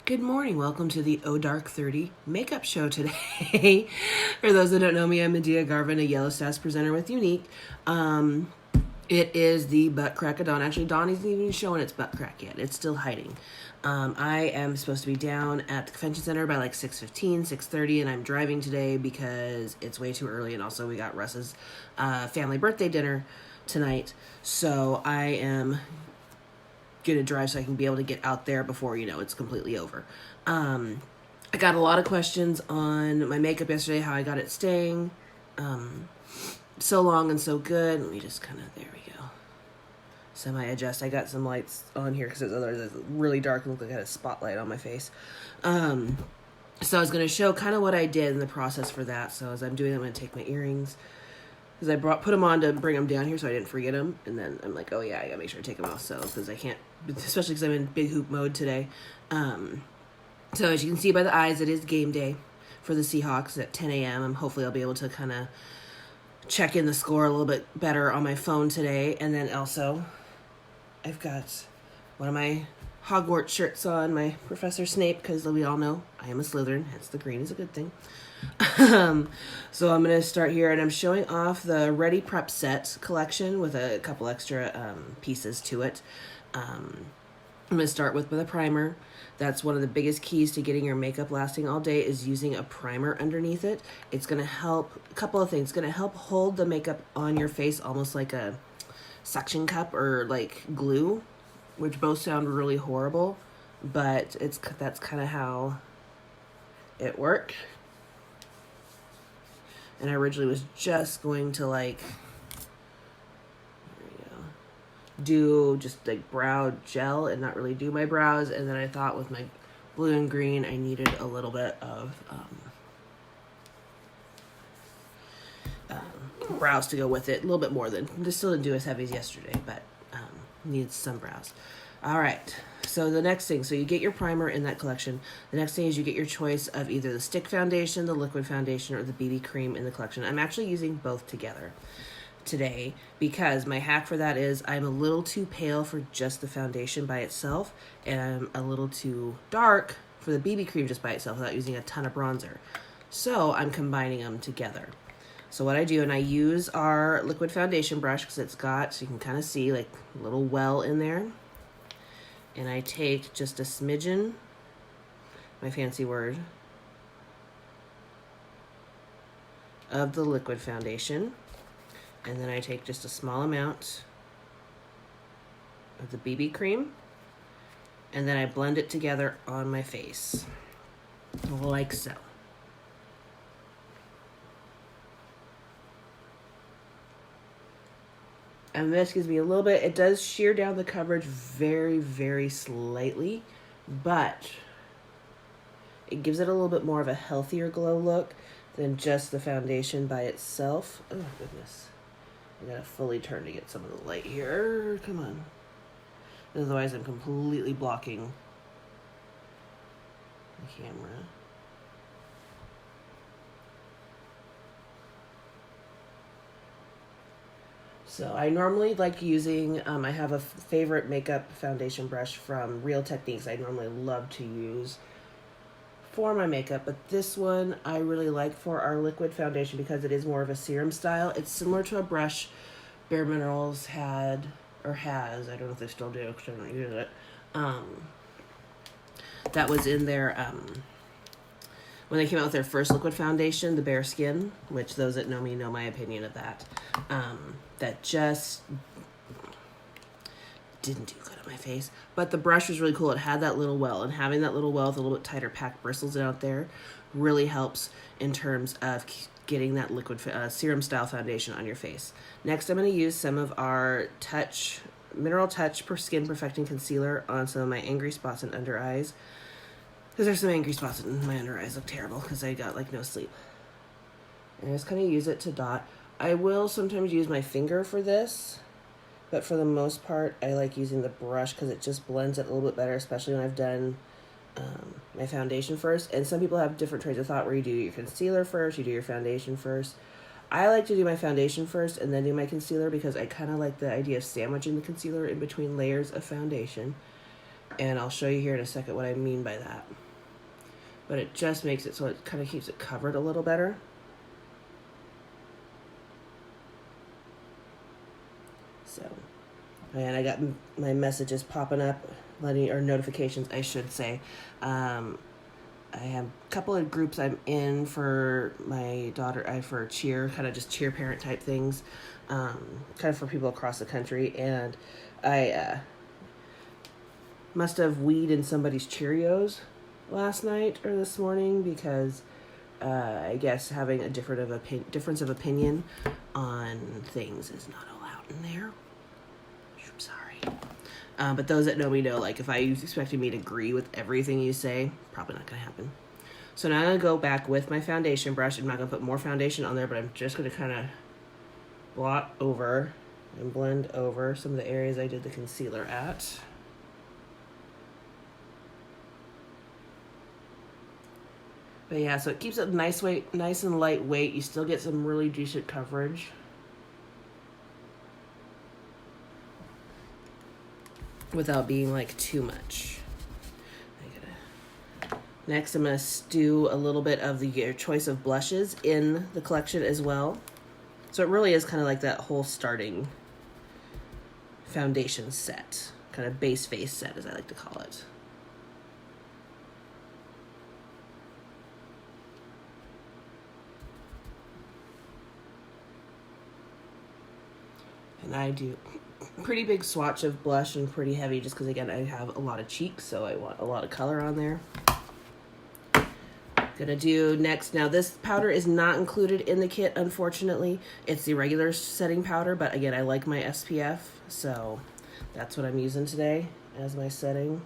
Good morning. Welcome to the Oh Dark 30 makeup show today. For those that don't know me, I'm Smith-Garvin, a Yellow Stats presenter with YOUNIQUE. It is the butt crack of dawn. Actually, dawn isn't even showing its butt crack yet. It's still hiding. I am supposed to be down at the convention center by like 6:15, 6:30, and I'm driving today because it's way too early, and also we got Russ's family birthday dinner tonight. So I am gonna drive so I can be able to get out there before it's completely over. I got a lot of questions on my makeup yesterday, how I got it staying so long and so good. Let me just there we go, semi-adjust. I got some lights on here because otherwise it's really dark and looked like I had a spotlight on my face. So I was going to show kind of what I did in the process for that. So as I'm doing it, I'm going to take my earrings, because I put them on to bring them down here so I didn't forget them. And then I'm like, oh yeah, I gotta make sure I take them off, so because I can't, especially because I'm in big hoop mode today. So as you can see by the eyes, it is game day for the Seahawks at 10 a.m. Hopefully I'll be able to kind of check in the score a little bit better on my phone today. And then also I've got one of my Hogwarts shirts on, my Professor Snape, because we all know I am a Slytherin, hence the green is a good thing. So I'm going to start here, and I'm showing off the Ready Prep Set collection with a couple extra pieces to it. I'm going to start with a primer. That's one of the biggest keys to getting your makeup lasting all day, is using a primer underneath it. It's going to help, a couple of things. It's going to help hold the makeup on your face almost like a suction cup or like glue, which both sound really horrible, but that's kind of how it worked. And I originally was just going to do just like brow gel and not really do my brows. And then I thought with my blue and green, I needed a little bit of brows to go with it. A little bit more than, just still didn't do as heavy as yesterday, but needed some brows. All right. So the next thing, so you get your primer in that collection. The next thing is you get your choice of either the stick foundation, the liquid foundation, or the BB cream in the collection. I'm actually using both together today because my hack for that is I'm a little too pale for just the foundation by itself, and I'm a little too dark for the BB cream just by itself without using a ton of bronzer. So I'm combining them together. So what I do, and I use our liquid foundation brush because it's got, so you can kind of see like a little well in there. And I take just a smidgen, my fancy word, of the liquid foundation. And then I take just a small amount of the BB cream. And then I blend it together on my face, like so. And this gives me a little bit, it does shear down the coverage very, very slightly, but it gives it a little bit more of a healthier glow look than just the foundation by itself. Oh goodness. I gotta fully turn to get some of the light here. Come on. Otherwise I'm completely blocking the camera. So I normally like using, I have a favorite makeup foundation brush from Real Techniques I normally love to use for my makeup, but this one I really like for our liquid foundation because it is more of a serum style. It's similar to a brush Bare Minerals had, or has, I don't know if they still do because I don't use it, that was in their, when they came out with their first liquid foundation, the Bare Skin, which those that know me know my opinion of that. That just didn't do good on my face. But the brush was really cool. It had that little well, and having that little well with a little bit tighter packed bristles out there really helps in terms of getting that liquid serum style foundation on your face. Next, I'm going to use some of our Mineral Touch Skin Perfecting Concealer on some of my angry spots and under eyes. Because there's some angry spots in my under eyes. Look terrible because I got like no sleep. And I just kind of use it to dot. I will sometimes use my finger for this, but for the most part, I like using the brush because it just blends it a little bit better, especially when I've done my foundation first. And some people have different trains of thought where you do your concealer first, you do your foundation first. I like to do my foundation first and then do my concealer because I kind of like the idea of sandwiching the concealer in between layers of foundation. And I'll show you here in a second what I mean by that. But it just makes it so it kind of keeps it covered a little better. So, and I got my messages popping up, or notifications, I should say. I have a couple of groups I'm in for my daughter, for cheer, kind of just cheer parent type things, kind of for people across the country. And I must have weed in somebody's Cheerios last night or this morning, because I guess having a difference of opinion on things is not allowed in there. I'm sorry. But those that know me know, like, if I expected me to agree with everything you say, probably not going to happen. So now I'm going to go back with my foundation brush. I'm not going to put more foundation on there, but I'm just going to kind of blot over and blend over some of the areas I did the concealer at. But yeah, so it keeps it nice and lightweight. You still get some really decent coverage. Without being like too much. Next, I'm going to do a little bit of your choice of blushes in the collection as well. So it really is kind of like that whole starting foundation set, kind of base face set, as I like to call it. And I do pretty big swatch of blush and pretty heavy, just because, again, I have a lot of cheeks, so I want a lot of color on there. Gonna do next, now this powder is not included in the kit, unfortunately. It's the regular setting powder, but again, I like my SPF, so that's what I'm using today as my setting.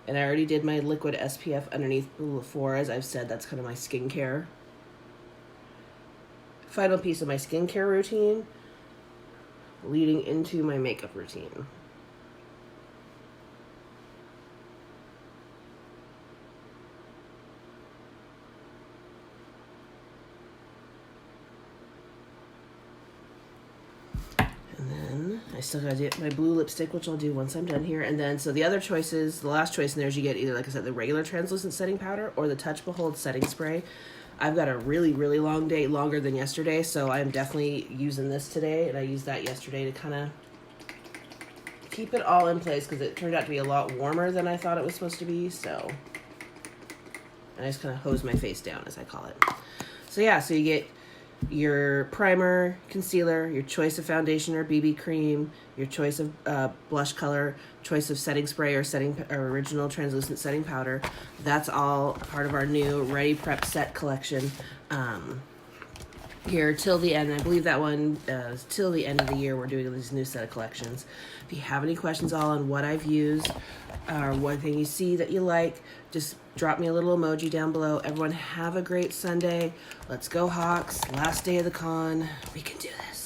And I already did my liquid SPF underneath before. As I've said, that's kind of my skincare. Final piece of my skincare routine, leading into my makeup routine. And then I still gotta do my blue lipstick, which I'll do once I'm done here. And then, so the other choices, the last choice in there is you get either, like I said, the regular translucent setting powder or the Touch Behold setting spray. I've got a really, really long day, longer than yesterday, so I'm definitely using this today, and I used that yesterday to kind of keep it all in place, because it turned out to be a lot warmer than I thought it was supposed to be, so I just kind of hose my face down, as I call it. So yeah, so you get your primer, concealer, your choice of foundation or BB cream, your choice of blush color, choice of setting spray or original translucent setting powder. That's all part of our new Ready Prep Set collection here till the end. I believe that one is till the end of the year. We're doing this new set of collections. If you have any questions all on what I've used or one thing you see that you like, just drop me a little emoji down below. Everyone have a great Sunday. Let's go Hawks. Last day of the con. We can do this.